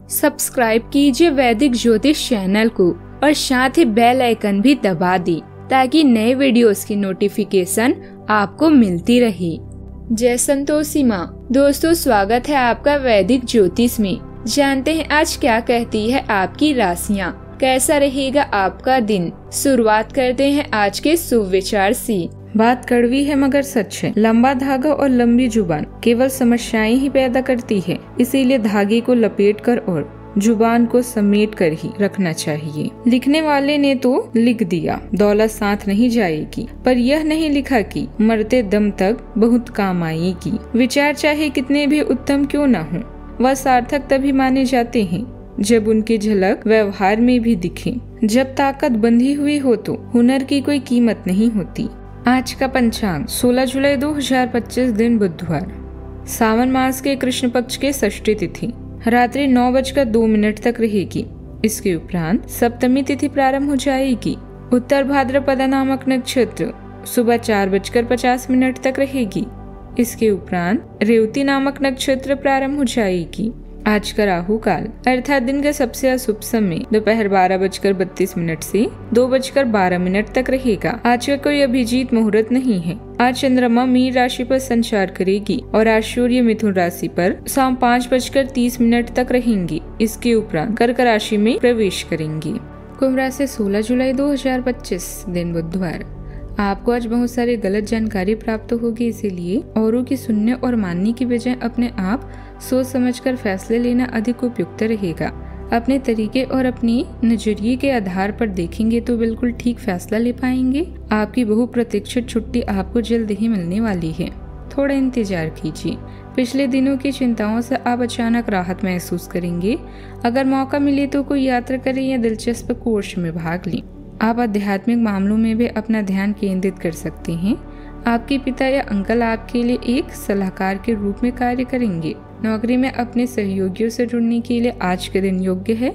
Subscribe कीजिए वैदिक ज्योतिष चैनल को और साथ ही बेल आइकन भी दबा दी ताकि नए वीडियोस की नोटिफिकेशन आपको मिलती रहे। जय संतोषी माँ। दोस्तों, स्वागत है आपका वैदिक ज्योतिष में। जानते हैं आज क्या कहती है आपकी राशियाँ, कैसा रहेगा आपका दिन। शुरुआत करते हैं आज के शुभ विचार से। बात कड़वी है मगर सच है। लंबा धागा और लंबी जुबान केवल समस्याएं ही पैदा करती है, इसीलिए धागे को लपेटकर और जुबान को समेट कर ही रखना चाहिए। लिखने वाले ने तो लिख दिया, दौलत साथ नहीं जाएगी, पर यह नहीं लिखा कि मरते दम तक बहुत काम आएगी। विचार चाहे कितने भी उत्तम क्यों न हो, वह सार्थक तभी माने जाते हैं जब उनकी झलक व्यवहार में भी दिखे। जब ताकत बंधी हुई हो तो हुनर की कोई कीमत नहीं होती। आज का पंचांग 16 जुलाई 2025 दिन बुधवार, सावन मास के कृष्ण पक्ष के षष्ठी तिथि रात्रि 9:02 तक रहेगी। इसके उपरांत सप्तमी तिथि प्रारंभ हो जाएगी। उत्तर भाद्रपदा नामक नक्षत्र सुबह 4:50 तक रहेगी। इसके उपरांत रेवती नामक नक्षत्र प्रारंभ हो जाएगी। आज का राहु काल अर्थात दिन का सबसे अशुभ समय दोपहर 12:32 से 2:12 तक रहेगा। आज का कोई अभिजीत मुहूर्त नहीं है। आज चंद्रमा मीन राशि पर संचार करेगी और आज सूर्य मिथुन राशि पर शाम 5:30 तक रहेंगी। इसके उपरांत कर्क राशि में प्रवेश करेंगी। कुंभ राशि 16 जुलाई 2025 दिन बुधवार। आपको आज बहुत सारी गलत जानकारी प्राप्त होगी, इसीलिए औरों की सुनने और मानने की बजाय अपने आप सोच समझकर फैसले लेना अधिक उपयुक्त रहेगा। अपने तरीके और अपनी नजरिए के आधार पर देखेंगे तो बिल्कुल ठीक फैसला ले पाएंगे। आपकी बहुप्रतीक्षित छुट्टी आपको जल्द ही मिलने वाली है, थोड़ा इंतजार कीजिए। पिछले दिनों की चिंताओं से आप अचानक राहत महसूस करेंगे। अगर मौका मिले तो कोई यात्रा करें या दिलचस्प कोर्स में भाग लें। आप आध्यात्मिक मामलों में भी अपना ध्यान केंद्रित कर सकते हैं। आपके पिता या अंकल आपके लिए एक सलाहकार के रूप में कार्य करेंगे। नौकरी में अपने सहयोगियों से जुड़ने के लिए आज के दिन योग्य है।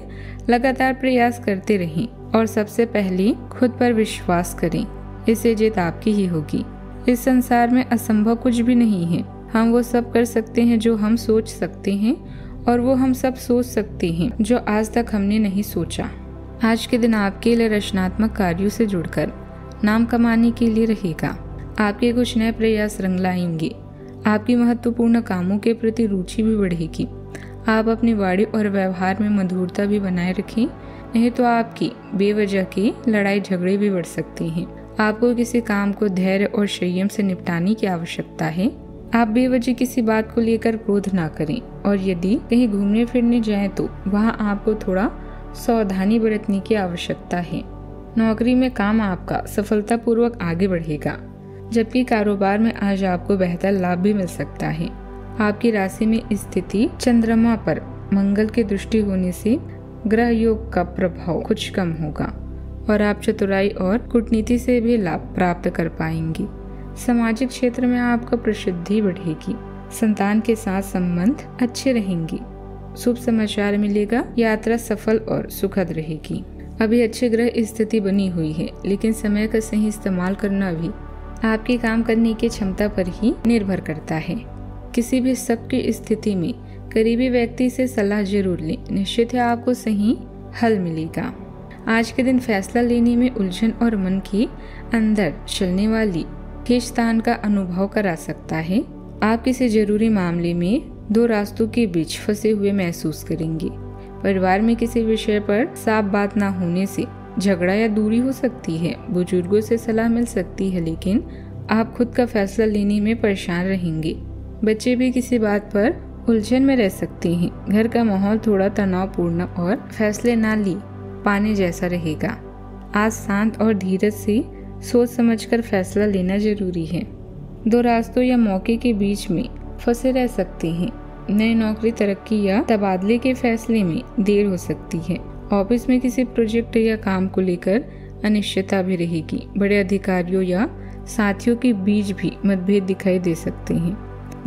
लगातार प्रयास करते रहें और सबसे पहले खुद पर विश्वास करें, इससे जीत आपकी ही होगी। इस संसार में असंभव कुछ भी नहीं है। हम वो सब कर सकते हैं जो हम सोच सकते हैं, और वो हम सब सोच सकते हैं जो आज तक हमने नहीं सोचा। आज के दिन आपके लिए रचनात्मक कार्यों से जुड़कर नाम कमाने के लिए रहेगा। आपके कुछ नए प्रयास रंग लाएंगे। आपकी महत्वपूर्ण कामों के प्रति रुचि भी बढ़ेगी। आप अपनी वाणी और व्यवहार में मधुरता भी बनाए रखें, नहीं तो आपकी बेवजह की लड़ाई झगड़े भी बढ़ सकते हैं। आपको किसी काम को धैर्य और संयम से निपटाने की आवश्यकता है। आप बेवजह किसी बात को लेकर क्रोध ना करें, और यदि कहीं घूमने फिरने जाएं तो वहां आपको थोड़ा सावधानी बरतने की आवश्यकता है। नौकरी में काम आपका सफलतापूर्वक आगे बढ़ेगा, जबकि कारोबार में आज आपको बेहतर लाभ भी मिल सकता है। आपकी राशि में स्थिति चंद्रमा पर मंगल की दृष्टि होने से ग्रह योग का प्रभाव कुछ कम होगा और आप चतुराई और कूटनीति से भी लाभ प्राप्त कर पाएंगे। सामाजिक क्षेत्र में आपका प्रसिद्धि बढ़ेगी। संतान के साथ संबंध अच्छे रहेंगे। शुभ समाचार मिलेगा। यात्रा सफल और सुखद रहेगी। अभी अच्छे ग्रह स्थिति बनी हुई है, लेकिन समय का सही इस्तेमाल करना भी आपकी काम करने की क्षमता पर ही निर्भर करता है। किसी भी शक की स्थिति में करीबी व्यक्ति से सलाह जरूर लें, निश्चित है आपको सही हल मिलेगा। आज के दिन फैसला लेने में उलझन और मन की अंदर चलने वाली खींचतान का अनुभव करा सकता है। आप किसी जरूरी मामले में दो रास्तों के बीच फंसे हुए महसूस करेंगे। परिवार में किसी विषय पर साफ बात ना होने से झगड़ा या दूरी हो सकती है। बुजुर्गों से सलाह मिल सकती है, लेकिन आप खुद का फैसला लेने में परेशान रहेंगे। बच्चे भी किसी बात पर उलझन में रह सकते हैं। घर का माहौल थोड़ा तनावपूर्ण और फैसले ना ली पाने जैसा रहेगा। आज शांत और धीरज से सोच समझकर फैसला लेना जरूरी है। दो रास्तों या मौके के बीच में फंसे रह सकते हैं। नई नौकरी, तरक्की या तबादले के फैसले में देर हो सकती है। ऑफिस में किसी प्रोजेक्ट या काम को लेकर अनिश्चितता भी रहेगी। बड़े अधिकारियों या साथियों के बीच भी मतभेद दिखाई दे सकते हैं।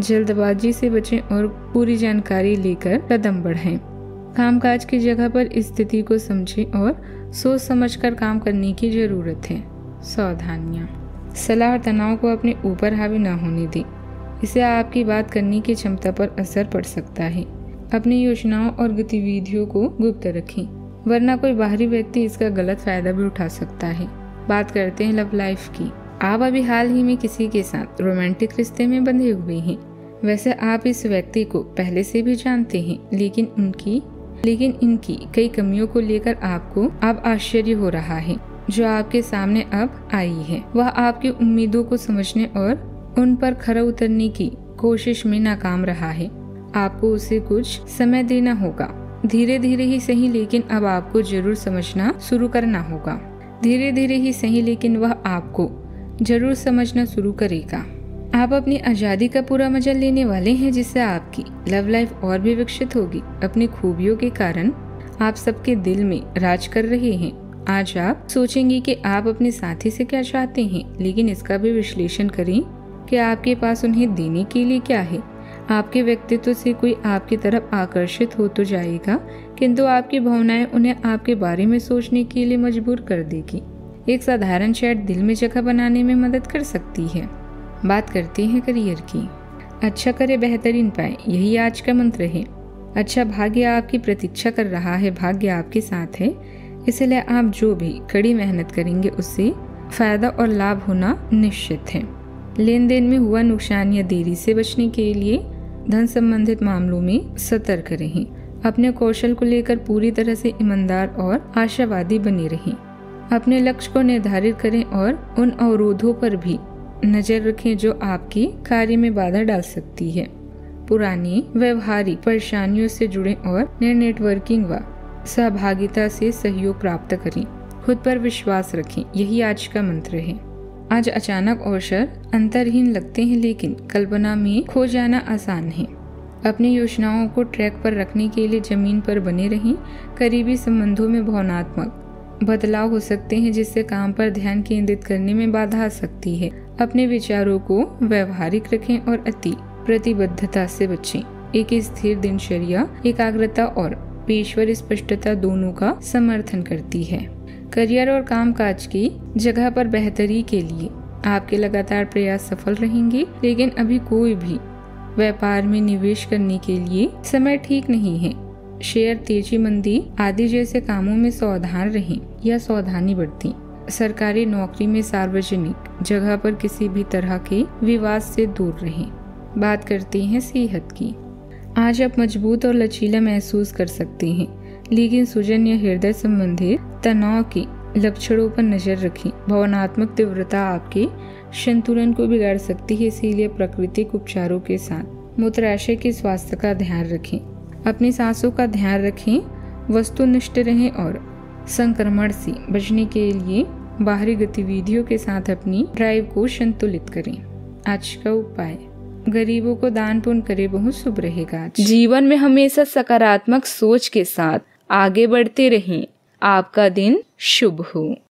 जल्दबाजी से बचें और पूरी जानकारी लेकर कदम बढ़ाएं। कामकाज की जगह पर स्थिति को समझें और सोच समझकर काम करने की जरूरत है। सावधानियां, सलाह और तनाव को अपने ऊपर हावी न होने दें, इससे आपकी बात करने की क्षमता पर असर पड़ सकता है। अपनी योजनाओं और गतिविधियों को गुप्त रखें, वरना कोई बाहरी व्यक्ति इसका गलत फायदा भी उठा सकता है। बात करते हैं लव लाइफ की। आप अभी हाल ही में किसी के साथ रोमांटिक रिश्ते में बंधे हुए हैं। वैसे आप इस व्यक्ति को पहले से भी जानते हैं, लेकिन इनकी कई कमियों को लेकर आपको अब आश्चर्य हो रहा है जो आपके सामने अब आई है। वह आपकी उम्मीदों को समझने और उन पर खरा उतरने की कोशिश में नाकाम रहा है। आपको उसे कुछ समय देना होगा, धीरे धीरे ही सही, लेकिन अब आपको जरूर समझना शुरू करना होगा। धीरे धीरे ही सही, लेकिन वह आपको जरूर समझना शुरू करेगा। आप अपनी आजादी का पूरा मजा लेने वाले हैं, जिससे आपकी लव लाइफ और भी विकसित होगी। अपनी खूबियों के कारण आप सबके दिल में राज कर रहे हैं। आज आप सोचेंगे कि आप अपने साथी से क्या चाहते हैं, लेकिन इसका भी विश्लेषण करें कि आपके पास उन्हें देने के लिए क्या है। आपके व्यक्तित्व से कोई आपकी तरफ आकर्षित हो तो जाएगा, किंतु आपकी भावनाएं उन्हें आपके बारे में सोचने के लिए मजबूर कर देगी। एक साधारण चैट दिल में जगह बनाने में मदद कर सकती है। बात करते हैं करियर की। अच्छा करे बेहतरीन पाए, यही आज का मंत्र है। अच्छा भाग्य आपकी प्रतीक्षा कर रहा है, भाग्य आपके साथ है, इसलिए आप जो भी कड़ी मेहनत करेंगे उससे फायदा और लाभ होना निश्चित है। लेन देन में हुआ नुकसान या देरी से बचने के लिए धन संबंधित मामलों में सतर्क रहें। अपने कौशल को लेकर पूरी तरह से ईमानदार और आशावादी बने रहें। अपने लक्ष्य को निर्धारित करें और उन अवरोधों पर भी नजर रखें जो आपके कार्य में बाधा डाल सकती है। पुरानी व्यवहारिक परेशानियों से जुड़ें और नए नेटवर्किंग व सहभागिता से सहयोग प्राप्त करें। खुद पर विश्वास रखें, यही आज का मंत्र है। आज अचानक अवसर अंतरहीन लगते हैं, लेकिन कल्पना में खो जाना आसान है। अपनी योजनाओं को ट्रैक पर रखने के लिए जमीन पर बने रहें। करीबी संबंधों में भावनात्मक बदलाव हो सकते हैं, जिससे काम पर ध्यान केंद्रित करने में बाधा आ सकती है। अपने विचारों को व्यवहारिक रखें और अति प्रतिबद्धता से बचें। एक स्थिर दिनचर्या एकाग्रता और पेशेवर स्पष्टता दोनों का समर्थन करती है। करियर और कामकाज की जगह पर बेहतरी के लिए आपके लगातार प्रयास सफल रहेंगे, लेकिन अभी कोई भी व्यापार में निवेश करने के लिए समय ठीक नहीं है। शेयर तेजी मंदी आदि जैसे कामों में सावधान रहें या सावधानी बरतें। सरकारी नौकरी में सार्वजनिक जगह पर किसी भी तरह के विवाद से दूर रहें। बात करते हैं सेहत की। आज आप मजबूत और लचीला महसूस कर सकते हैं, लेकिन सूजन या हृदय संबंधी तनाव के लक्षणों पर नजर रखें। भावनात्मक तीव्रता आपके संतुलन को बिगाड़ सकती है, इसीलिए प्राकृतिक उपचारों के साथ मूत्राशय के स्वास्थ्य का ध्यान रखें। अपनी सांसों का ध्यान रखें, वस्तुनिष्ठ रहें और संक्रमण से बचने के लिए बाहरी गतिविधियों के साथ अपनी ड्राइव को संतुलित करें। आज का उपाय, गरीबों को दान पुण्य करे, बहुत शुभ रहेगा। जीवन में हमेशा सकारात्मक सोच के साथ आगे बढ़ते रहें। आपका दिन शुभ हो।